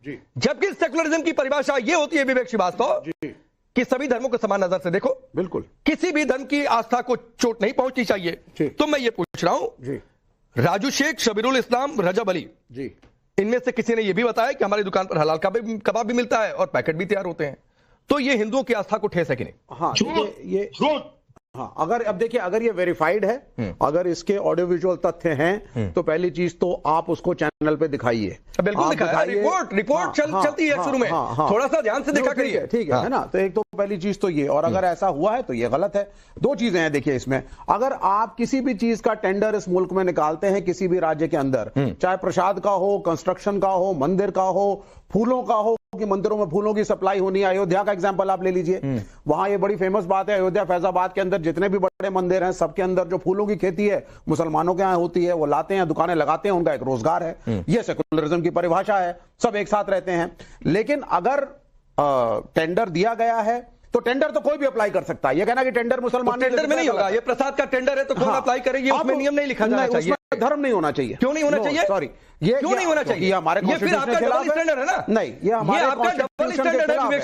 जबकि सेकुलरिज्म की परिभाषा ये होती है विवेक श्रीवास्तव कि सभी धर्मों को समान नजर से देखो, बिल्कुल किसी भी धर्म की आस्था को चोट नहीं पहुंचनी चाहिए। तो मैं ये पूछ रहा हूं, राजू शेख, शबीरुल इस्लाम, रजब अली जी, इनमें से किसी ने यह भी बताया कि हमारी दुकान पर हलाल कबाब भी मिलता है और पैकेट भी तैयार होते हैं, तो ये हिंदुओं की आस्था को ठेस है कि नहीं? हाँ, ये हाँ, अगर अब देखिए, अगर ये वेरीफाइड है, अगर इसके ऑडियो विजुअल तथ्य हैं, तो पहली चीज तो आप उसको चैनल पे दिखाइए। बिल्कुल दिखाइए, रिपोर्ट चलती है शुरू में, थोड़ा सा ध्यान से देखा करिए, ठीक है ना? तो एक तो पहली चीज तो ये, और अगर ऐसा हुआ है तो ये गलत है। दो चीजें हैं देखिए इसमें, अगर आप किसी भी चीज का टेंडर इस मुल्क में निकालते हैं किसी भी राज्य के अंदर, चाहे प्रसाद का हो, कंस्ट्रक्शन का हो, मंदिर का हो, फूलों का हो, कि मंदिरों में फूलों की सप्लाई होनी है। अयोध्या का एग्जांपल आप ले लीजिए, वहां ये बड़ी फेमस बात है, अयोध्या फैजाबाद के अंदर जितने भी बड़े मंदिर हैं सबके अंदर जो फूलों की खेती है मुसलमानों के यहाँ होती है, वो लाते हैं, दुकानें लगाते हैं, उनका एक रोजगार है। ये सेकुलरिज्म की परिभाषा है, सब एक साथ रहते हैं। लेकिन अगर टेंडर दिया गया है तो टेंडर तो कोई भी अप्लाई कर सकता है। ये कहना कि टेंडर मुसलमान टेंडर में नहीं होगा, ये प्रसाद का टेंडर है तो कौन अप्लाई करेगी, उसमें नियम नहीं लिखा जाना चाहिए, धर्म नहीं होना चाहिए। क्यों नहीं होना चाहिए? सॉरी, ये क्यों नहीं होना चाहिए? हमारे कॉन्स्टिट्यूशन के खिलाफ है ना? नहीं, ये हमारे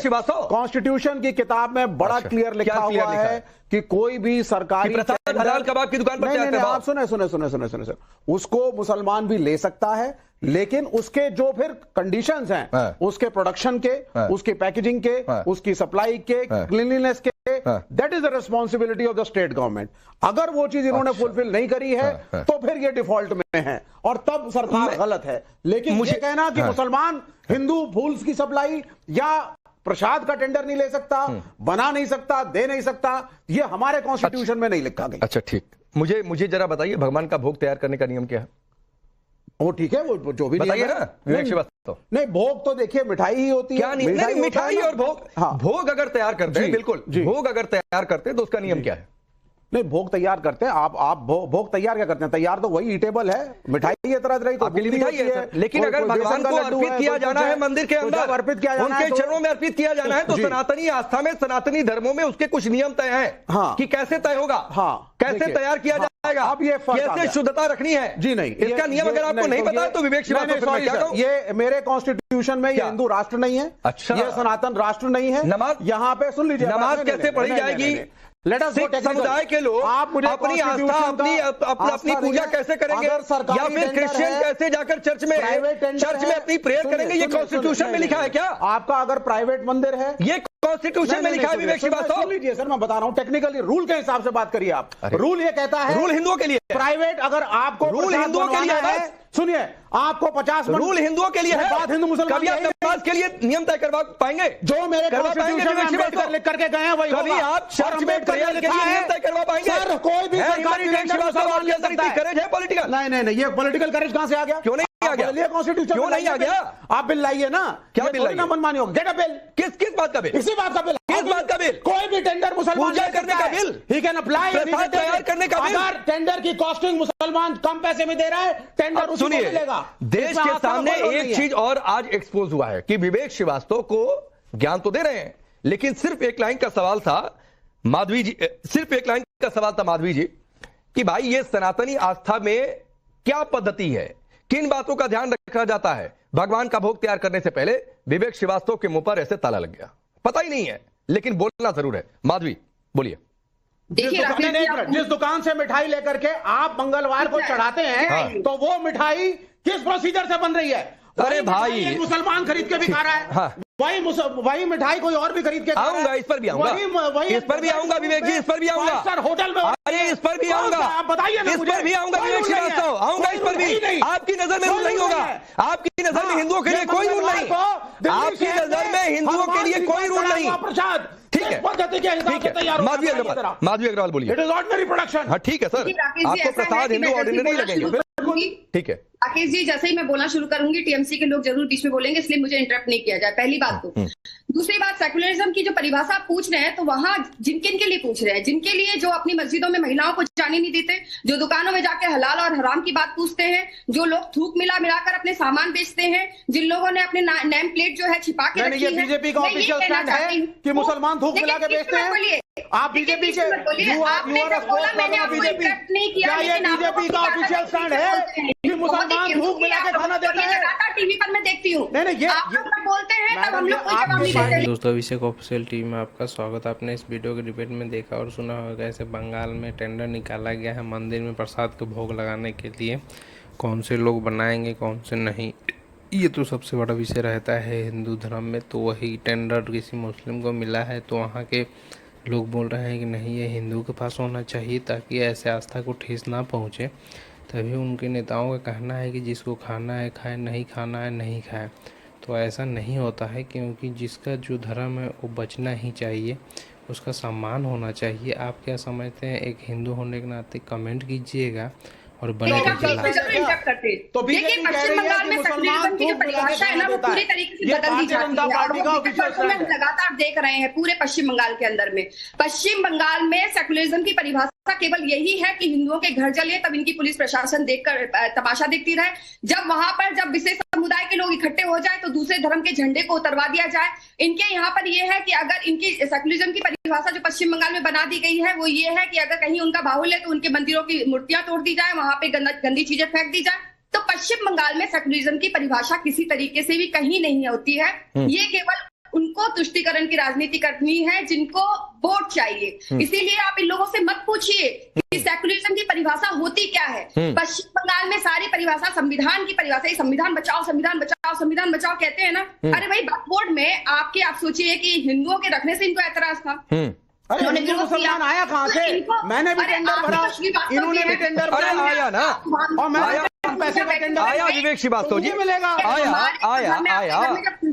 कॉन्स्टिट्यूशन की किताब में बड़ा क्लियर लिखा हुआ है कि कोई भी सरकारी हलाल कबाब की दुकान पर आप सुने, उसको मुसलमान भी ले सकता है, लेकिन उसके जो फिर कंडीशंस हैं, उसके प्रोडक्शन के, उसकी पैकेजिंग के, उसकी सप्लाई के, क्लीनलीनेस के, that is the responsibility of the state government. अगर वो चीज इन्होंने फुलफिल नहीं करी है तो फिर ये डिफॉल्ट में है और तब सरकार गलत है। लेकिन मुझे कहना कि मुसलमान हिंदू फूल्स की सप्लाई या प्रसाद का टेंडर नहीं ले सकता, बना नहीं सकता, दे नहीं सकता, ये हमारे कॉन्स्टिट्यूशन में नहीं लिखा गया। अच्छा ठीक, मुझे जरा बताइए भगवान का भोग तैयार करने का नियम क्या है? वो ठीक है, वो जो भी बताइए ना विवेक श्रीवास्तव। नहीं, भोग तो देखिए मिठाई ही होती है। क्या नहीं, मिठाई और भोग, भोग अगर तैयार करते हैं, बिल्कुल भोग अगर तैयार करते हैं तो उसका नियम क्या है? नहीं, भोग तैयार करते हैं आप भोग तैयार क्या करते हैं? तैयार तो वही ईटेबल है, मिठाई तरह तरह तो मिठाई है, लेकिन अगर भगवान को अर्पित किया जाना है मंदिर के अंदर, अर्पित किया जाना है, उनके चरणों में अर्पित किया जाना है, तो सनातनी आस्था में, सनातनी धर्मों में उसके कुछ नियम तय हैं कि कैसे तय होगा, कैसे तैयार किया जाएगा, अब ये कैसे शुद्धता रखनी है। जी नहीं, इसका नियम अगर आपको नहीं पता है तो विवेक श्रीवास्तव, ये मेरे कॉन्स्टिट्यूशन में ये हिंदू राष्ट्र नहीं है, अच्छा ये सनातन राष्ट्र नहीं है। नमाज यहाँ पे सुन लीजिए, नमाज कैसे पढ़ी जाएगी? सिख समुदाय के लोग अपनी आस्था, अपनी पूजा कैसे करेंगे, या फिर क्रिश्चियन कैसे जाकर चर्च में अपनी प्रेयर करेंगे? ये कॉन्स्टिट्यूशन में लिखा है क्या? आपका अगर प्राइवेट मंदिर है, ये कॉन्स्टिट्यूशन में लिखा है विवेक श्रीवास्तव। लीजिए सर, मैं बता रहा हूँ, टेक्निकली रूल के हिसाब से बात करिए आप। रूल ये कहता है, रूल हिंदुओं के लिए प्राइवेट, अगर आपको रूल हिंदुओं के लिए है, सुनिए, आपको 50 रूल हिंदुओं के लिए है, बात हिंदू मुसलमान नमाज के लिए नियम तय करवा पाएंगे? जो मेरे कॉन्स्टिट्यूशन में अम्बेडकर लिख करके गए हैं वही कभी आप चर्च में प्रेयर के लिए नियम तय करवा पाएंगे? सर, कोई भी सरकारी करेज है पॉलिटिकल? नहीं, ये पॉलिटिकल करेज कहां से आ गया? क्यों नहीं आ गया? कॉन्स्टिट्यूशन क्यों नहीं आ गया? आप बिल लाइए ना। क्या बिल लाइए? मनमानी होगा, गेट अ बिल। किस बात का बिल? इसी बात का बिल। किस बात का बिल? कोई भी टेंडर मुसलमान पूजा करने का बिल, ही कैन अप्लाई, तैयार करने का बिल। अगर टेंडर की कॉस्टिंग मुसलमान कम पैसे में दे रहा है, टेंडर उसको मिलेगा। देश के सामने एक चीज और आज एक्सपोज हुआ है कि विवेक श्रीवास्तव को ज्ञान तो दे रहे हैं, लेकिन सिर्फ एक लाइन का सवाल था माधवी जी, कि भाई ये सनातनी आस्था में क्या पद्धति है, किन बातों का ध्यान रखा जाता है? भगवान का भोग तैयार करने से पहले विवेक श्रीवास्तव के मुंह पर ऐसे ताला लग गया, पता ही नहीं है, लेकिन बोलना जरूर है। माधवी बोलिए। जिस दुकान से मिठाई लेकर के आप मंगलवार को चढ़ाते हैं, तो वो मिठाई किस प्रोसीजर से बन रही है? अरे भाई, मुसलमान खरीद के भी खा रहा है, वही मिठाई कोई और भी खरीद के आऊंगा, इस पर भी आऊंगा, इस पर भी आऊंगा विवेक जी, इस पर भी आऊंगा सर, होटल में। अरे इस पर भी आऊंगा, आप बताइए ना, इस पर भी आऊंगा विवेक श्रीवास्तव, आऊंगा इस पर भी। आपकी नजर में रूल नहीं होगा, आपकी नजर में हिंदुओं के लिए कोई रूल नहीं, आपकी नजर में हिंदुओं के लिए कोई रूल नहीं। प्रसाद ठीक है, माधवी अग्रवाल बोलिए। It is ordinary production. हाँ ठीक है सर, आपको प्रसाद हिंदू ऑर्डिनरी लगेंगे, ठीक है। राकेश जी, जैसे ही मैं बोलना शुरू करूंगी टीएमसी के लोग जरूर बीच में बोलेंगे, इसलिए मुझे इंटरप्ट नहीं किया जाए, पहली बात तो। दूसरी बात, सेकुलरिज्म की जो परिभाषा आप पूछ रहे हैं, तो वहां जिनकिन के लिए पूछ रहे हैं? जिनके लिए जो अपनी मस्जिदों में महिलाओं को जाने नहीं देते, जो दुकानों में जाके हलाल और हराम की बात पूछते हैं, जो लोग थूक मिलाकर अपने सामान बेचते हैं, जिन लोगों ने अपने नेम प्लेट जो है छिपा के रखी है। बीजेपी का ऑफिशियल स्टैंड है कि मुसलमान थूक मिला के बेचते हैं। आप बीजेपी के आपने बोला मैंने आपको इंटरप्ट नहीं किया, बीजेपी का ऑफिशियल स्टैंड है कि मुसलमान भूख मिला के खाना देता है? लगातार टीवी पर मैं देखती हूँ। नहीं, आप लोग बोलते हैं तब हम लोग कोई जवाब नहीं देते। दोस्तों, अभिषेक ऑफिशियल टीवी में आपका स्वागत। आपने इस वीडियो के डिबेट में देखा और सुना होगा, ऐसे बंगाल में टेंडर निकाला गया है मंदिर में प्रसाद को भोग लगाने के लिए। कौन से लोग बनाएंगे, कौन से नहीं, ये तो सबसे बड़ा विषय रहता है हिंदू धर्म में। तो वही टेंडर किसी मुस्लिम को मिला है, तो वहाँ के लोग बोल रहे हैं कि नहीं, ये हिंदू के पास होना चाहिए ताकि ऐसे आस्था को ठेस ना पहुँचे। तभी उनके नेताओं का कहना है कि जिसको खाना है खाए, नहीं खाना है नहीं खाए। तो ऐसा नहीं होता है, क्योंकि जिसका जो धर्म है वो बचना ही चाहिए, उसका सम्मान होना चाहिए। आप क्या समझते हैं? एक हिंदू होने के नाते कमेंट कीजिएगा और बने रहिए। तो देखिए, पश्चिम बंगाल में सेक्युलरिज्म की जो परिभाषा है ना, वो पूरे तरीके से बदल दी जाती है और हम लगातार देख रहे हैं पूरे पश्चिम बंगाल के अंदर में। पश्चिम बंगाल में सेक्युलरिज्म की परिभाषा केवल यही है कि हिंदुओं के घर जले तब इनकी पुलिस प्रशासन देखकर तमाशा देखती रहे। जब वहां पर जब विशेष समुदाय के लोग इकट्ठे हो जाए तो दूसरे धर्म के झंडे को उतरवा दिया जाए। इनके यहाँ पर यह है कि अगर इनकी सेक्युलरिज्म की परिभाषा जो पश्चिम बंगाल में बना दी गई है वो ये है कि अगर कहीं उनका बाहुल्य है तो उनके मंदिरों की मूर्तियां तोड़ दी जाए, वहां पे गंदी चीजें फेंक दी जाए। तो पश्चिम बंगाल में सेक्युलरिज्म की परिभाषा किसी तरीके से भी कहीं नहीं होती है। ये केवल उनको तुष्टीकरण की राजनीति करनी है जिनको वोट चाहिए। इसीलिए आप इन लोगों से मत पूछिए कि सेक्युलरिज्म की परिभाषा होती क्या है। पश्चिम बंगाल में सारी परिभाषा संविधान की परिभाषा, संविधान बचाओ संविधान बचाओ संविधान बचाओ कहते हैं ना। अरे भाई, वक्फ बोर्ड में आप सोचिए कि हिंदुओं के रखने से इनको ऐतराज था। अरे मुसलमान आया कहाँ से? मैंने भी टेंडर भरा, इन्होंने भी टेंडर भरा, आया ना, और मैं पैसे का टेंडर आया। विवेक श्रीवास्तव जी मिलेगा, आया।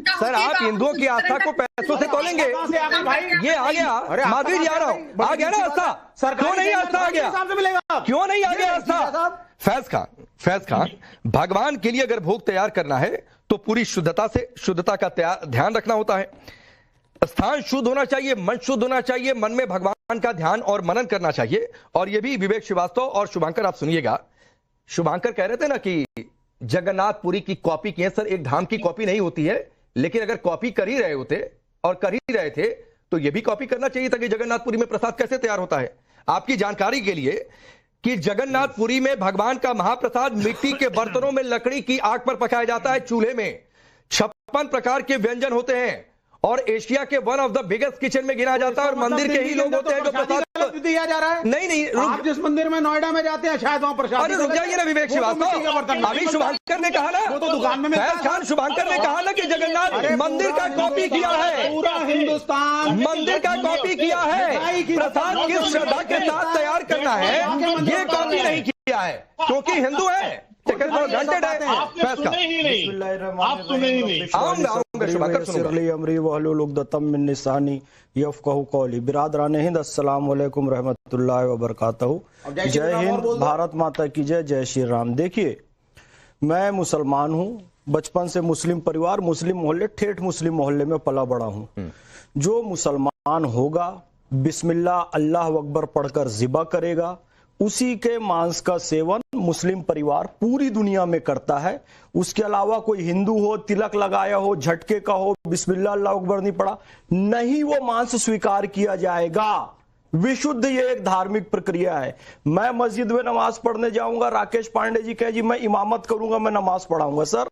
सर, आप हिंदुओं की आस्था को पैसों से तोलेंगे? ये आ गया, माधवी जी आ रहा हूँ, आ गया ना आस्था? क्यों नहीं आस्था आ गया? क्यों नहीं आ गया आस्था? फैज खान, भगवान के लिए अगर भोग तैयार करना है तो पूरी शुद्धता का ध्यान रखना होता है। स्थान शुद्ध होना चाहिए, मन शुद्ध होना चाहिए, मन में भगवान का ध्यान और मनन करना चाहिए। और ये भी विवेक श्रीवास्तव और शुभांकर, आप सुनिएगा, शुभांकर कह रहे थे ना कि जगन्नाथपुरी की कॉपी की है। सर, एक धाम की कॉपी नहीं होती है, लेकिन अगर कॉपी कर ही रहे होते और कर ही रहे थे तो यह भी कॉपी करना चाहिए था कि जगन्नाथपुरी में प्रसाद कैसे तैयार होता है। आपकी जानकारी के लिए कि जगन्नाथपुरी में भगवान का महाप्रसाद मिट्टी के बर्तनों में लकड़ी की आग पर पकाया जाता है, चूल्हे में 56 प्रकार के व्यंजन होते हैं और एशिया के one of the biggest kitchen में गिना जाता है। और मंदिर के ही लोग होते हैं जो प्रसाद दिया जा रहा है। नहीं, आप जिस मंदिर में नोएडा में जाते हैं शायद वहां प्रसाद। अरे रुक जाइए ना विवेक श्रीवास्तव, अभी शुभांकर ने कहा ना, वो तो दुकान में फैज खान, शुभांकर ने कहा ना कि जगन्नाथ मंदिर का कॉपी किया है, पूरा हिंदुस्तान मंदिर का कॉपी किया है। प्रसाद किस श्रद्धा के साथ तैयार करना है ये कॉपी नहीं किया है, क्योंकि हिंदू है। जय हिंद, भारत माता की जय, जय श्री राम। देखिए, मैं मुसलमान हूँ, बचपन से मुस्लिम परिवार, मुस्लिम मोहल्ले, ठेठ मुस्लिम मोहल्ले में पला बड़ा हूँ। जो मुसलमान होगा बिस्मिल्लाह अल्लाह अकबर पढ़कर ज़िबा करेगा, उसी के मांस का सेवन मुस्लिम परिवार पूरी दुनिया में करता है। उसके अलावा कोई हिंदू हो, तिलक लगाया हो, झटके का हो, बिस्मिल्लाह अल्लाह अकबर नहीं पढ़ा, नहीं वो मांस स्वीकार किया जाएगा। विशुद्ध ये एक धार्मिक प्रक्रिया है। मैं मस्जिद में नमाज पढ़ने जाऊंगा, राकेश पांडे जी कहे जी मैं इमामत करूंगा, मैं नमाज पढ़ाऊंगा, सर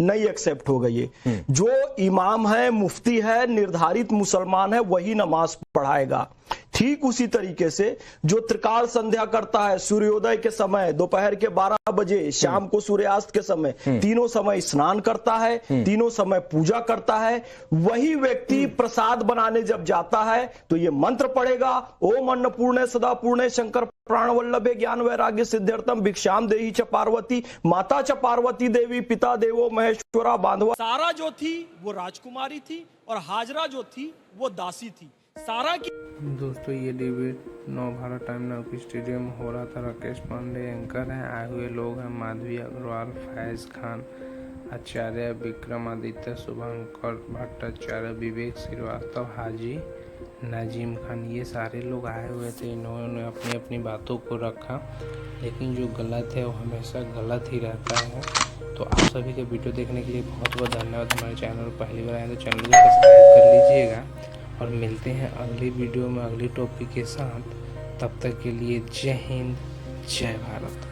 नहीं एक्सेप्ट होगा ये। जो इमाम है, मुफ्ती है, निर्धारित मुसलमान है, वही नमाज पढ़ाएगा। ठीक उसी तरीके से जो त्रिकाल संध्या करता है सूर्योदय के समय, दोपहर के 12 बजे, शाम को सूर्यास्त के समय, तीनों समय स्नान करता है, तीनों समय पूजा करता है, वही व्यक्ति प्रसाद बनाने जब जाता है तो ये मंत्र पढ़ेगा, ओम अन्नपूर्णे सदा पूर्णे शंकर प्राण वल्लभे ज्ञान वैराग्य सिद्ध्यर्थम भिक्षाम देहि च पार्वती माता च पार्वती देवी पिता देवो महेश्वरा बांधवा। सारा जो थी वो राजकुमारी थी और हाजरा जो थी वो दासी थी। सारा की दोस्तों, ये डिबेट नवभारत टाइम नाउ की स्टेडियम में हो रहा था। राकेश पांडे एंकर हैं, आए हुए लोग हैं माधवी अग्रवाल, फैज खान, आचार्य विक्रमादित्य, शुभंकर भट्टाचार्य, विवेक श्रीवास्तव, हाजी नाजिम खान, ये सारे लोग आए हुए थे। इन्होंने अपनी अपनी बातों को रखा, लेकिन जो गलत है वो हमेशा गलत ही रहता है। तो आप सभी के वीडियो देखने के लिए बहुत बहुत धन्यवाद। हमारे चैनल पर पहली बार आए तो चैनल को सब्सक्राइब कर लीजिएगा और मिलते हैं अगली वीडियो में अगली टॉपिक के साथ। तब तक के लिए जय हिंद, जय भारत।